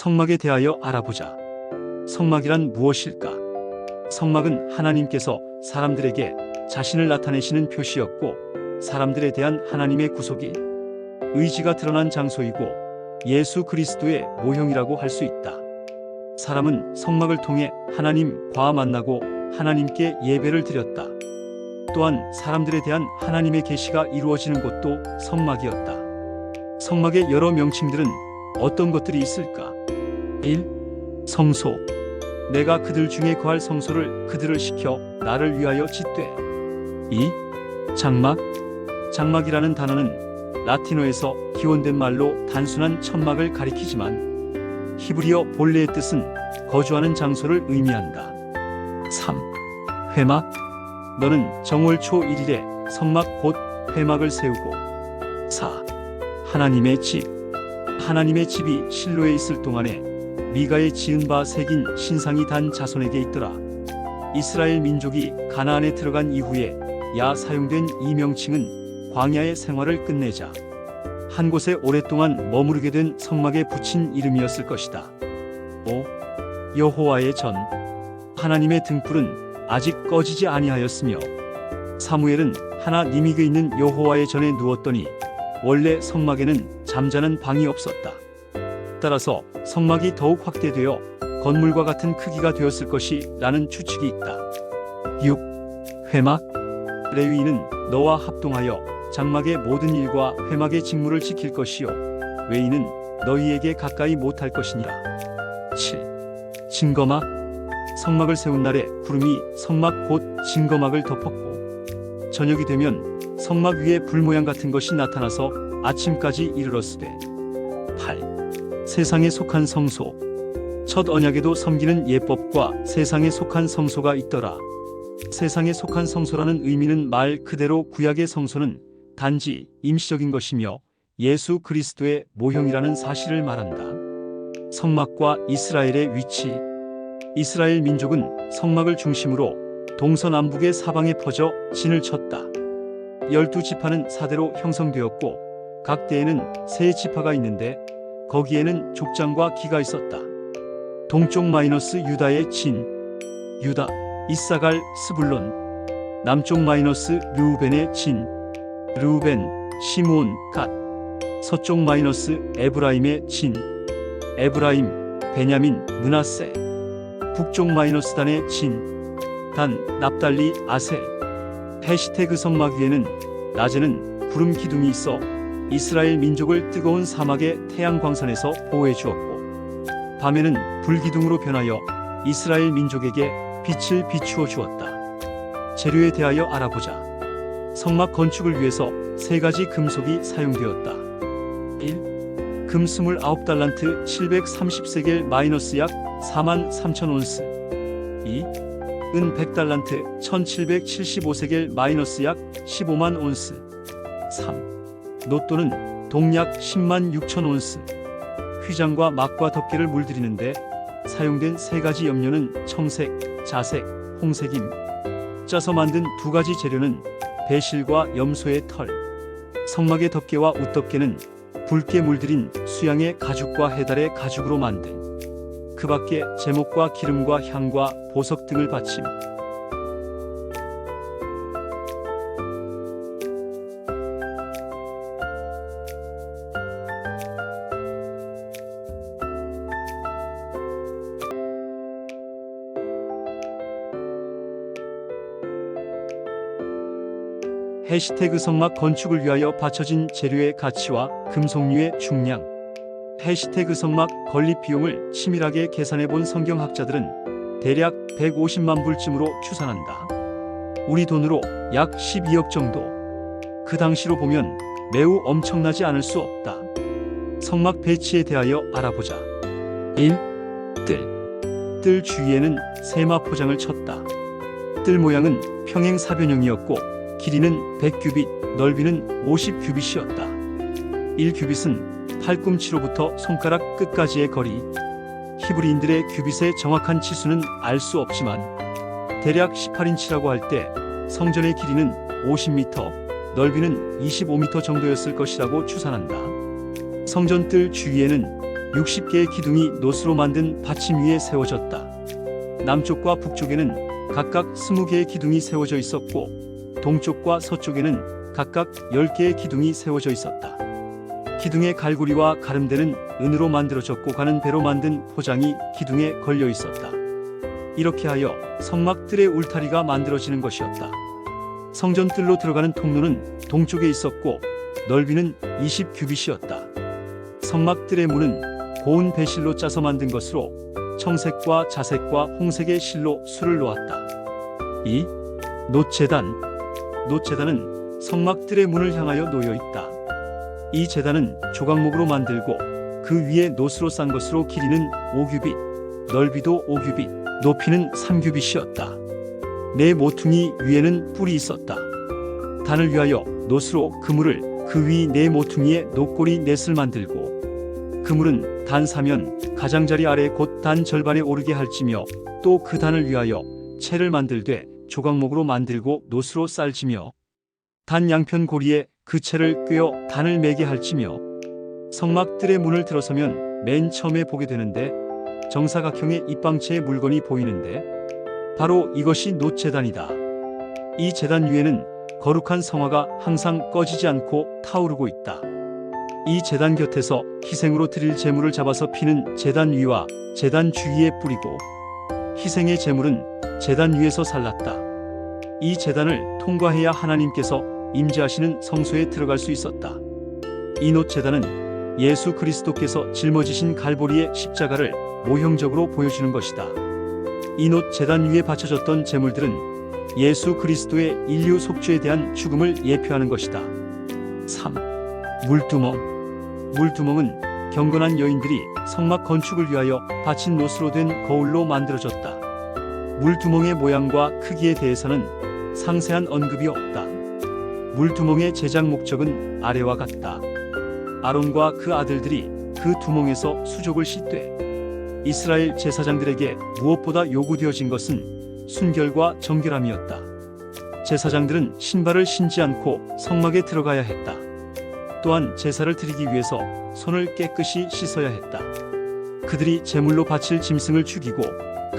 성막에 대하여 알아보자. 성막이란 무엇일까? 성막은 하나님께서 사람들에게 자신을 나타내시는 표시였고, 사람들에 대한 하나님의 구속이 의지가 드러난 장소이고 예수 그리스도의 모형이라고 할 수 있다. 사람은 성막을 통해 하나님과 만나고 하나님께 예배를 드렸다. 또한 사람들에 대한 하나님의 계시가 이루어지는 곳도 성막이었다. 성막의 여러 명칭들은 어떤 것들이 있을까? 1. 성소. 내가 그들 중에 거할 성소를 그들을 시켜 나를 위하여 짓되. 2. 장막. 장막이라는 단어는 라틴어에서 기원된 말로 단순한 천막을 가리키지만 히브리어 본래의 뜻은 거주하는 장소를 의미한다. 3. 회막. 너는 정월 초 1일에 성막 곧 회막을 세우고. 4. 하나님의 집. 하나님의 집이 실로에 있을 동안에 미가의 지은 바 새긴 신상이 단 자손에게 있더라. 이스라엘 민족이 가나안에 들어간 이후에 사용된 이 명칭은 광야의 생활을 끝내자 한 곳에 오랫동안 머무르게 된 성막에 붙인 이름이었을 것이다. 5. 여호와의 전. 하나님의 등불은 아직 꺼지지 아니하였으며 사무엘은 하나님이 그 있는 여호와의 전에 누웠더니 원래 성막에는 잠자는 방이 없었다. 따라서 성막이 더욱 확대되어 건물과 같은 크기가 되었을 것이라는 추측이 있다. 6. 회막. 레위인은 너와 합동하여 장막의 모든 일과 회막의 직무를 지킬 것이요 외인은 너희에게 가까이 못할 것이니라. 7. 증거막. 성막을 세운 날에 구름이 성막 곧 증거막을 덮었고 저녁이 되면 성막 위에 불 모양 같은 것이 나타나서 아침까지 이르렀으되. 8. 세상에 속한 성소. 첫 언약에도 섬기는 예법과 세상에 속한 성소가 있더라. 세상에 속한 성소라는 의미는 말 그대로 구약의 성소는 단지 임시적인 것이며 예수 그리스도의 모형이라는 사실을 말한다. 성막과 이스라엘의 위치. 이스라엘 민족은 성막을 중심으로 동서남북의 사방에 퍼져 진을 쳤다. 12지파는 사대로 형성되었고 각 대에는 세 지파가 있는데 거기에는 족장과 기가 있었다. 동쪽 마이너스 유다의 진, 유다, 이사갈, 스불론. 남쪽 마이너스 르우벤의 진, 르우벤, 시므온, 갓. 서쪽 마이너스 에브라임의 진, 에브라임, 베냐민, 므낫세. 북쪽 마이너스 단의 진, 단, 납달리, 아셀. 해시태그 성막 위에는 낮에는 구름 기둥이 있어 이스라엘 민족을 뜨거운 사막의 태양 광선에서 보호해 주었고 밤에는 불기둥으로 변하여 이스라엘 민족에게 빛을 비추어 주었다. 재료에 대하여 알아보자. 성막 건축을 위해서 세 가지 금속이 사용되었다. 1. 금 29달란트 730세겔 마이너스 약 43,000온스. 2. 은 100달란트 1775세겔 마이너스 약 15만 온스. 3. 노또는 동약 10만 6천 온스. 휘장과 막과 덮개를 물들이는데 사용된 세 가지 염료는 청색, 자색, 홍색임. 짜서 만든 두 가지 재료는 배실과 염소의 털. 성막의 덮개와 웃덮개는 붉게 물들인 수양의 가죽과 해달의 가죽으로 만든. 그 밖에 제목과 기름과 향과 보석 등을 받침. 해시태그 성막 건축을 위하여 바쳐진 재료의 가치와 금속류의 중량. 해시태그 성막 건립 비용을 치밀하게 계산해 본 성경학자들은 대략 150만 불쯤으로 추산한다. 우리 돈으로 약 12억 정도. 그 당시로 보면 매우 엄청나지 않을 수 없다. 성막 배치에 대하여 알아보자. 1. 뜰. 뜰 주위에는 세마 포장을 쳤다. 뜰 모양은 평행사변형이었고 길이는 100규빗, 넓이는 50규빗이었다. 1규빗은 팔꿈치로부터 손가락 끝까지의 거리. 히브리인들의 규빗의 정확한 치수는 알 수 없지만 대략 18인치라고 할 때 성전의 길이는 50m, 넓이는 25m 정도였을 것이라고 추산한다. 성전 뜰 주위에는 60개의 기둥이 노스로 만든 받침 위에 세워졌다. 남쪽과 북쪽에는 각각 20개의 기둥이 세워져 있었고 동쪽과 서쪽에는 각각 10개의 기둥이 세워져 있었다. 기둥의 갈고리와 가름대는 은으로 만들어졌고 가는 배로 만든 포장이 기둥에 걸려 있었다. 이렇게 하여 성막들의 울타리가 만들어지는 것이었다. 성전뜰로 들어가는 통로는 동쪽에 있었고 넓이는 20규빗이었다. 성막들의 문은 고운 배실로 짜서 만든 것으로 청색과 자색과 홍색의 실로 수를 놓았다. 이 놋제단은 성막들의 문을 향하여 놓여 있다. 이 제단은 조각목으로 만들고 그 위에 놋으로 싼 것으로 길이는 5규빗, 넓이도 5규빗, 높이는 3규빗이었다. 네 모퉁이 위에는 뿔이 있었다. 단을 위하여 놋으로 그물을 그 위 네 모퉁이에 놋고리 넷을 만들고 그물은 단 사면 가장자리 아래 곧 단 절반에 오르게 할지며 또 그 단을 위하여 채를 만들되 조각목으로 만들고 놋으로 쌀지며 단 양편 고리에 그 채를 꿰어 단을 매게 할지며 성막들의 문을 들어서면 맨 처음에 보게 되는데 정사각형의 입방체의 물건이 보이는데 바로 이것이 놋제단이다. 이 제단 위에는 거룩한 성화가 항상 꺼지지 않고 타오르고 있다. 이 제단 곁에서 희생으로 드릴 제물을 잡아서 피는 제단 위와 제단 주위에 뿌리고 희생의 제물은 제단 위에서 살랐다. 이 제단을 통과해야 하나님께서 임재하시는 성소에 들어갈 수 있었다. 이 놋제단은 예수 그리스도께서 짊어지신 갈보리의 십자가를 모형적으로 보여주는 것이다. 이 놋제단 위에 바쳐졌던 제물들은 예수 그리스도의 인류 속죄에 대한 죽음을 예표하는 것이다. 3. 물두멍은 경건한 여인들이 성막 건축을 위하여 바친 놋으로 된 거울로 만들어졌다. 물두멍의 모양과 크기에 대해서는 상세한 언급이 없다. 물두멍의 제작 목적은 아래와 같다. 아론과 그 아들들이 그 두멍에서 수족을 씻되 이스라엘 제사장들에게 무엇보다 요구되어진 것은 순결과 정결함이었다. 제사장들은 신발을 신지 않고 성막에 들어가야 했다. 또한 제사를 드리기 위해서 손을 깨끗이 씻어야 했다. 그들이 제물로 바칠 짐승을 죽이고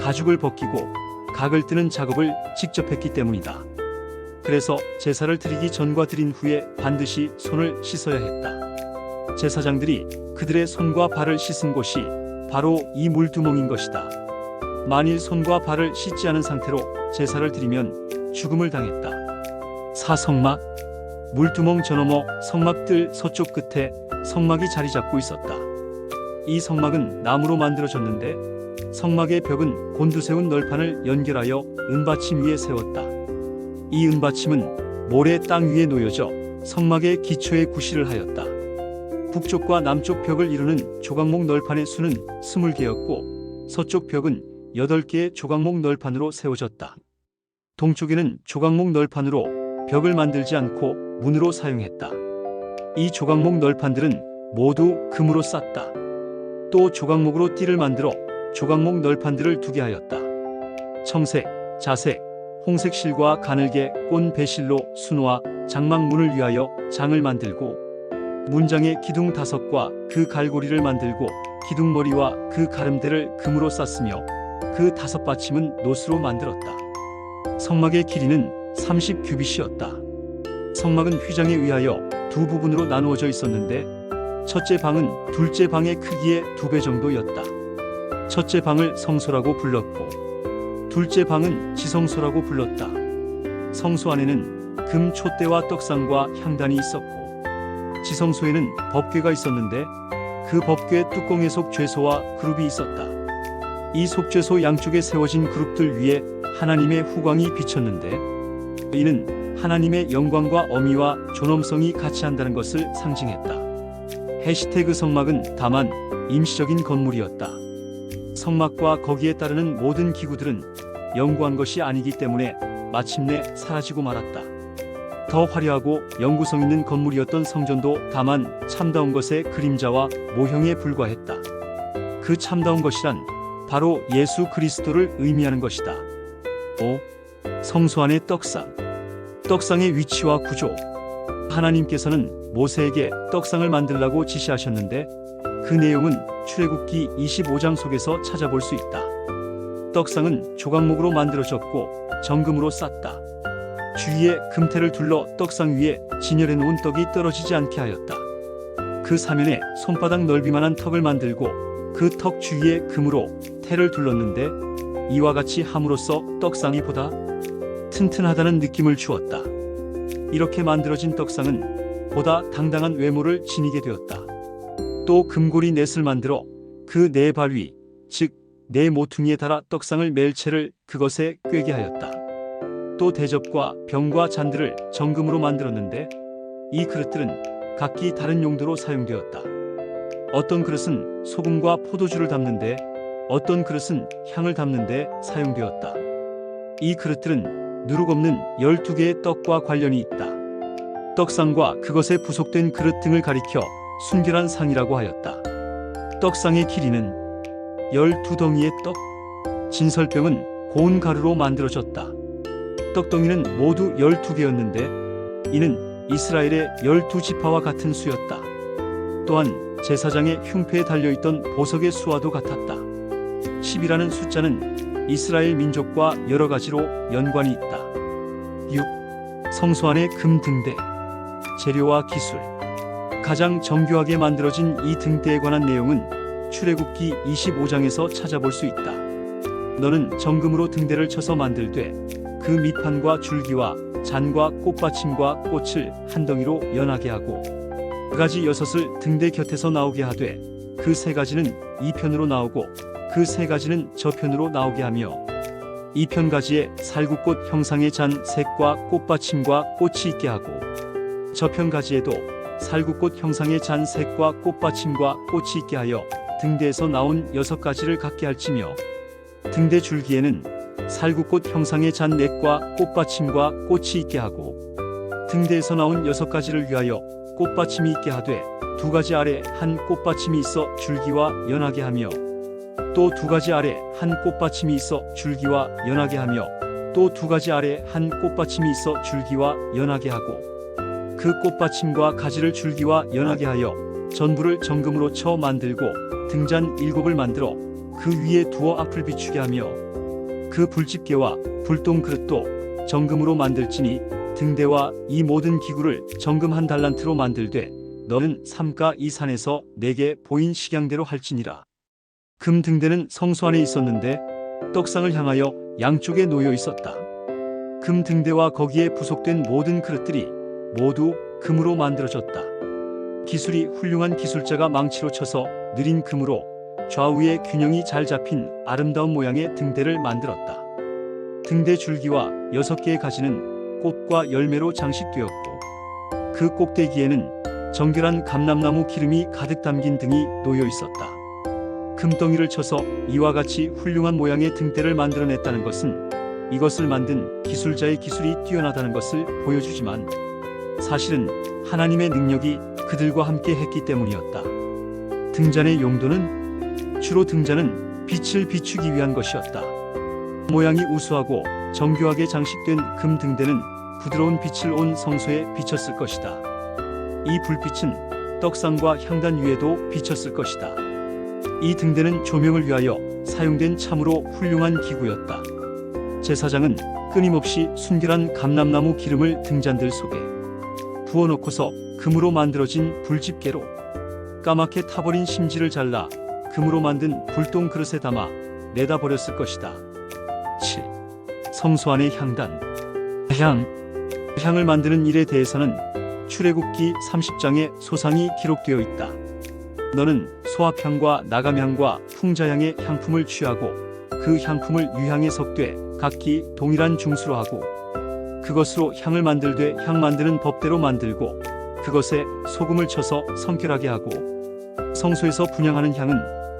가죽을 벗기고 각을 뜨는 작업을 직접 했기 때문이다. 그래서 제사를 드리기 전과 드린 후에 반드시 손을 씻어야 했다. 제사장들이 그들의 손과 발을 씻은 곳이 바로 이 물두멍인 것이다. 만일 손과 발을 씻지 않은 상태로 제사를 드리면 죽음을 당했다. 4. 물두멍 저너머 성막들 서쪽 끝에 성막이 자리 잡고 있었다. 이 성막은 나무로 만들어졌는데 성막의 벽은 곤두세운 널판을 연결하여 은받침 위에 세웠다. 이 은받침은 모래 땅 위에 놓여져 성막의 기초에 구실을 하였다. 북쪽과 남쪽 벽을 이루는 조각목 널판의 수는 20개였고 서쪽 벽은 8개의 조각목 널판으로 세워졌다. 동쪽에는 조각목 널판으로 벽을 만들지 않고 문으로 사용했다. 이 조각목 널판들은 모두 금으로 쌌다. 또 조각목으로 띠를 만들어 조각목 널판들을 두게 하였다. 청색, 자색, 홍색 실과 가늘게 꼰 배실로 수놓아 장막문을 위하여 장을 만들고 문장의 기둥 5과 그 갈고리를 만들고 기둥머리와 그 가름대를 금으로 쌌으며 그 5받침은 놋으로 만들었다. 성막의 길이는 30규빗이었다. 성막은 휘장에 의하여 두 부분으로 나누어져 있었는데 첫째 방은 둘째 방의 크기의 2배 정도였다. 첫째 방을 성소라고 불렀고 둘째 방은 지성소라고 불렀다. 성소 안에는 금 촛대와 떡상과 향단이 있었고 지성소에는 법궤가 있었는데 그 법궤 뚜껑에 속죄소와 그룹이 있었다. 이 속죄소 양쪽에 세워진 그룹들 위에 하나님의 후광이 비쳤는데 이는 하나님의 영광과 어미와 존엄성이 같이 한다는 것을 상징했다. 해시태그 성막은 다만 임시적인 건물이었다. 성막과 거기에 따르는 모든 기구들은 영구한 것이 아니기 때문에 마침내 사라지고 말았다. 더 화려하고 영구성 있는 건물이었던 성전도 다만 참다운 것의 그림자와 모형에 불과했다. 그 참다운 것이란 바로 예수 그리스도를 의미하는 것이다. 5. 성소 안의 떡상. 떡상의 위치와 구조. 하나님께서는 모세에게 떡상을 만들라고 지시하셨는데 그 내용은 출애굽기 25장 속에서 찾아볼 수 있다. 떡상은 조각목으로 만들어졌고 정금으로 쌌다. 주위에 금태를 둘러 떡상 위에 진열해 놓은 떡이 떨어지지 않게 하였다. 그 사면에 손바닥 넓이만한 턱을 만들고 그 턱 주위에 금으로 태를 둘렀는데 이와 같이 함으로써 떡상이 보다 튼튼하다는 느낌을 주었다. 이렇게 만들어진 떡상은 보다 당당한 외모를 지니게 되었다. 또 금고리 넷을 만들어 그 네 발 위, 즉 네 모퉁이에 달아 떡상을 맬 채를 그것에 꿰게 하였다. 또 대접과 병과 잔들을 정금으로 만들었는데 이 그릇들은 각기 다른 용도로 사용되었다. 어떤 그릇은 소금과 포도주를 담는데 어떤 그릇은 향을 담는데 사용되었다. 이 그릇들은 누룩 없는 12개의 떡과 관련이 있다. 떡상과 그것에 부속된 그릇 등을 가리켜 순결한 상이라고 하였다. 떡상의 길이는 12덩이의 떡, 진설병은 고운 가루로 만들어졌다. 떡덩이는 모두 12개였는데 이는 이스라엘의 12지파와 같은 수였다. 또한 제사장의 흉패에 달려있던 보석의 수와도 같았다. 10이라는 숫자는 이스라엘 민족과 여러 가지로 연관이 있다. 6. 성소 안의 금 등대, 재료와 기술. 가장 정교하게 만들어진 이 등대에 관한 내용은 출애굽기 25장에서 찾아볼 수 있다. 너는 정금으로 등대를 쳐서 만들되 그 밑판과 줄기와 잔과 꽃받침과 꽃을 한 덩이로 연하게 하고 그 가지 6을 등대 곁에서 나오게 하되 그 세 가지는 이 편으로 나오고 그 세 가지는 저편으로 나오게 하며 이 편 가지에 살구꽃 형상의 잔 색과 꽃받침과 꽃이 있게 하고 저편 가지에도 살구꽃 형상의 잔 색과 꽃받침과 꽃이 있게 하여 등대에서 나온 6가지를 갖게 할지며 등대 줄기에는 살구꽃 형상의 잔 넷과 꽃받침과 꽃이 있게 하고 등대에서 나온 6가지를 위하여 꽃받침이 있게 하되 2가지 아래 한 꽃받침이 있어 줄기와 연하게 하며 또 2가지 아래 한 꽃받침이 있어 줄기와 연하게 하며 또 2가지 아래 한 꽃받침이 있어 줄기와 연하게 하고 그 꽃받침과 가지를 줄기와 연하게 하여 전부를 정금으로 쳐 만들고 등잔 7을 만들어 그 위에 두어 앞을 비추게 하며 그 불집게와 불똥 그릇도 정금으로 만들지니 등대와 이 모든 기구를 정금 한 달란트로 만들되 너는 삼가 이 산에서 내게 보인 식양대로 할지니라. 금 등대는 성소 안에 있었는데 떡상을 향하여 양쪽에 놓여 있었다. 금 등대와 거기에 부속된 모든 그릇들이 모두 금으로 만들어졌다. 기술이 훌륭한 기술자가 망치로 쳐서 느린 금으로 좌우에 균형이 잘 잡힌 아름다운 모양의 등대를 만들었다. 등대 줄기와 6개의 가지는 꽃과 열매로 장식되었고 그 꼭대기에는 정결한 감람나무 기름이 가득 담긴 등이 놓여 있었다. 금덩이를 쳐서 이와 같이 훌륭한 모양의 등대를 만들어냈다는 것은 이것을 만든 기술자의 기술이 뛰어나다는 것을 보여주지만 사실은 하나님의 능력이 그들과 함께 했기 때문이었다. 등잔의 용도는 주로 등잔은 빛을 비추기 위한 것이었다. 모양이 우수하고 정교하게 장식된 금 등대는 부드러운 빛을 온 성소에 비쳤을 것이다. 이 불빛은 떡상과 향단 위에도 비쳤을 것이다. 이 등대는 조명을 위하여 사용된 참으로 훌륭한 기구였다. 제사장은 끊임없이 순결한 감람나무 기름을 등잔들 속에 부어놓고서 금으로 만들어진 불집게로 까맣게 타버린 심지를 잘라 금으로 만든 불똥 그릇에 담아 내다 버렸을 것이다. 7. 성소 안의 향단. 향을 만드는 일에 대해서는 출애굽기 30장에 소상히 기록되어 있다. 너는 소합향과 나감향과 풍자향의 향품을 취하고 그 향품을 유향에 섞되 각기 동일한 중수로 하고 그것으로 향을 만들되 향 만드는 법대로 만들고 그것에 소금을 쳐서 성결하게 하고 성소에서 분향하는 향은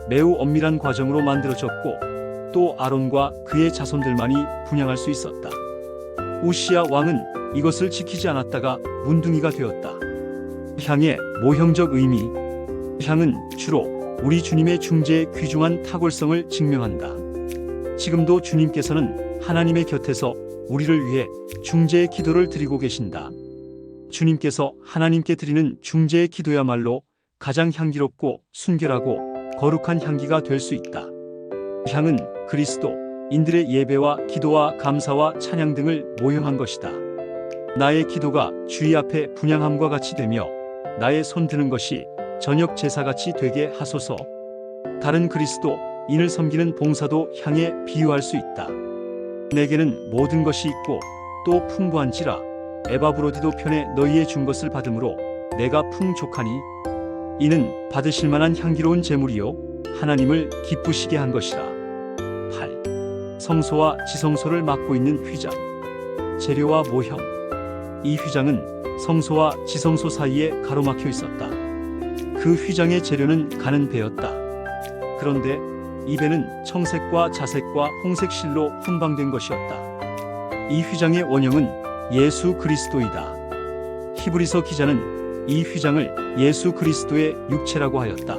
매우 엄밀한 과정으로 만들어졌고 또 아론과 그의 자손들만이 분향할 수 있었다. 우시야 왕은 이것을 지키지 않았다가 문둥이가 되었다. 향의 모형적 의미. 향은 주로 우리 주님의 중재의 귀중한 탁월성을 증명한다. 지금도 주님께서는 하나님의 곁에서 우리를 위해 중재의 기도를 드리고 계신다. 주님께서 하나님께 드리는 중재의 기도야말로 가장 향기롭고 순결하고 거룩한 향기가 될 수 있다. 향은 그리스도인들의 예배와 기도와 감사와 찬양 등을 모형한 것이다. 나의 기도가 주의 앞에 분향함과 같이 되며 나의 손 드는 것이 저녁 제사같이 되게 하소서. 다른 그리스도인을 섬기는 봉사도 향에 비유할 수 있다. 내게는 모든 것이 있고 또 풍부한지라 에바브로디도 편에 너희의 준 것을 받음으로 내가 풍족하니 이는 받으실 만한 향기로운 제물이요 하나님을 기쁘시게 한 것이라. 8. 성소와 지성소를 막고 있는 휘장. 재료와 모형. 이 휘장은 성소와 지성소 사이에 가로막혀 있었다. 그 휘장의 재료는 가는 배였다. 그런데 이 배는 청색과 자색과 홍색 실로 훈방된 것이었다. 이 휘장의 원형은 예수 그리스도이다. 히브리서 기자는 이 휘장을 예수 그리스도의 육체라고 하였다.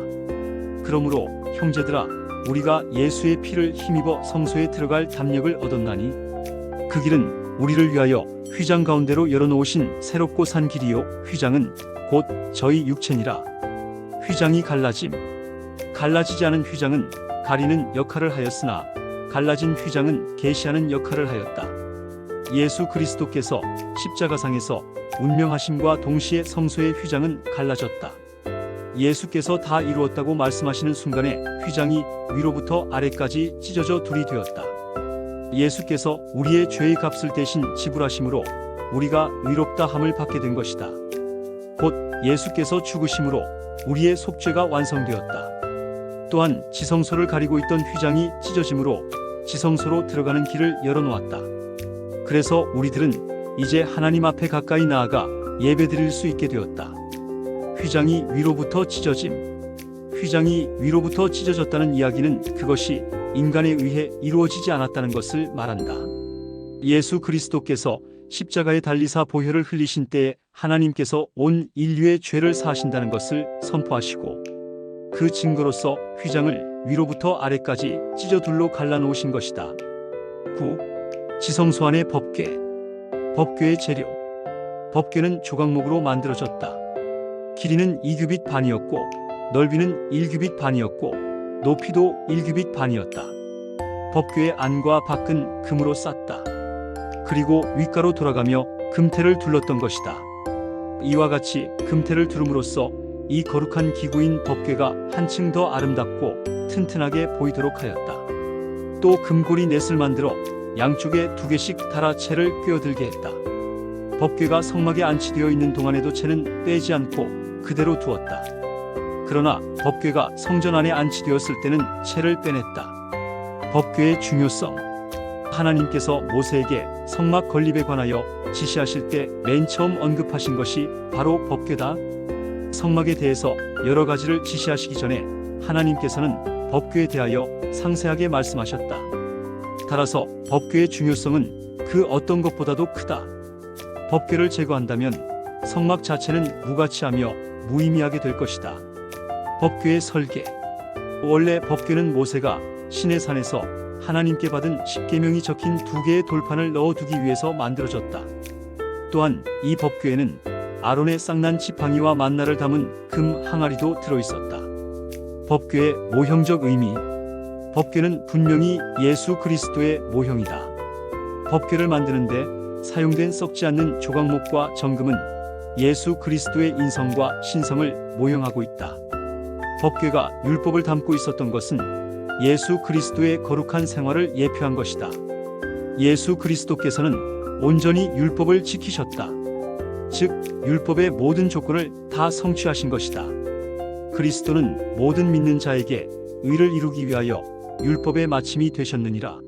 그러므로 형제들아, 우리가 예수의 피를 힘입어 성소에 들어갈 담력을 얻었나니 그 길은 우리를 위하여 휘장 가운데로 열어놓으신 새롭고 산 길이요 휘장은 곧 저희 육체니라. 휘장이 갈라지지 않은 휘장은 가리는 역할을 하였으나 갈라진 휘장은 계시하는 역할을 하였다. 예수 그리스도께서 십자가상에서 운명하심과 동시에 성소의 휘장은 갈라졌다. 예수께서 다 이루었다고 말씀하시는 순간에 휘장이 위로부터 아래까지 찢어져 둘이 되었다. 예수께서 우리의 죄의 값을 대신 지불하심으로 우리가 위롭다 함을 받게 된 것이다. 곧 예수께서 죽으심으로 우리의 속죄가 완성되었다. 또한 지성소를 가리고 있던 휘장이 찢어짐으로 지성소로 들어가는 길을 열어놓았다. 그래서 우리들은 이제 하나님 앞에 가까이 나아가 예배드릴 수 있게 되었다. 휘장이 위로부터 찢어졌다는 이야기는 그것이 인간에 의해 이루어지지 않았다는 것을 말한다. 예수 그리스도께서 십자가에 달리사 보혈을 흘리신 때에 하나님께서 온 인류의 죄를 사하신다는 것을 선포하시고 그 증거로서 휘장을 위로부터 아래까지 찢어둘로 갈라놓으신 것이다. 9. 지성소 안의 법궤. 법궤의 재료. 법궤는 조각목으로 만들어졌다. 길이는 2규빗 반이었고 넓이는 1규빗 반이었고 높이도 1규빗 반이었다. 법궤의 안과 밖은 금으로 쌌다. 그리고 윗가로 돌아가며 금테를 둘렀던 것이다. 이와 같이 금테를 두름으로써 이 거룩한 기구인 법궤가 한층 더 아름답고 튼튼하게 보이도록 하였다. 또 금고리 넷을 만들어 양쪽에 2개씩 달아 채를 꿰어들게 했다. 법궤가 성막에 안치되어 있는 동안에도 채는 빼지 않고 그대로 두었다. 그러나 법궤가 성전 안에 안치되었을 때는 채를 빼냈다. 법궤의 중요성. 하나님께서 모세에게 성막 건립에 관하여 지시하실 때 맨 처음 언급하신 것이 바로 법궤다. 성막에 대해서 여러 가지를 지시하시기 전에 하나님께서는 법궤에 대하여 상세하게 말씀하셨다. 따라서 법궤의 중요성은 그 어떤 것보다도 크다. 법궤를 제거한다면 성막 자체는 무가치하며 무의미하게 될 것이다. 법궤의 설계. 원래 법궤는 모세가 시내산에서 하나님께 받은 십계명이 적힌 2개의 돌판을 넣어두기 위해서 만들어졌다. 또한 이 법궤에는 아론의 쌍난 지팡이와 만나를 담은 금 항아리도 들어있었다. 법궤의 모형적 의미. 법궤는 분명히 예수 그리스도의 모형이다. 법궤를 만드는데 사용된 썩지 않는 조각목과 정금은 예수 그리스도의 인성과 신성을 모형하고 있다. 법궤가 율법을 담고 있었던 것은 예수 그리스도의 거룩한 생활을 예표한 것이다. 예수 그리스도께서는 온전히 율법을 지키셨다. 즉, 율법의 모든 조건을 다 성취하신 것이다. 그리스도는 모든 믿는 자에게 의를 이루기 위하여 율법의 마침이 되셨느니라.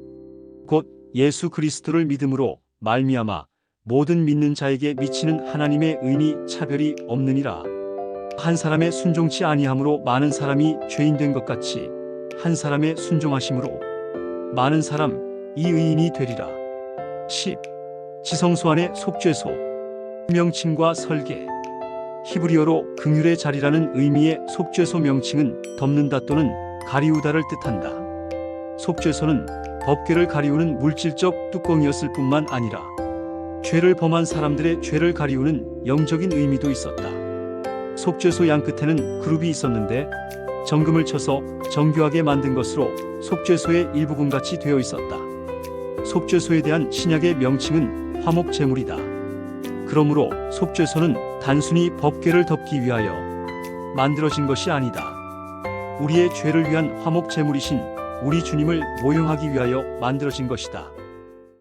곧 예수 그리스도를 믿음으로 말미암아 모든 믿는 자에게 미치는 하나님의 의니 차별이 없느니라. 한 사람의 순종치 아니함으로 많은 사람이 죄인 된 것 같이 한 사람의 순종하심으로 많은 사람 이 의인이 되리라. 10. 지성소 안의 속죄소. 명칭과 설계. 히브리어로 긍휼의 자리라는 의미의 속죄소 명칭은 덮는다 또는 가리우다를 뜻한다. 속죄소는 법궤를 가리우는 물질적 뚜껑이었을 뿐만 아니라 죄를 범한 사람들의 죄를 가리우는 영적인 의미도 있었다. 속죄소 양 끝에는 그룹이 있었는데 정금을 쳐서 정교하게 만든 것으로 속죄소의 일부분같이 되어 있었다. 속죄소에 대한 신약의 명칭은 화목제물이다. 그러므로 속죄소는 단순히 법궤를 덮기 위하여 만들어진 것이 아니다. 우리의 죄를 위한 화목제물이신 우리 주님을 모형하기 위하여 만들어진 것이다.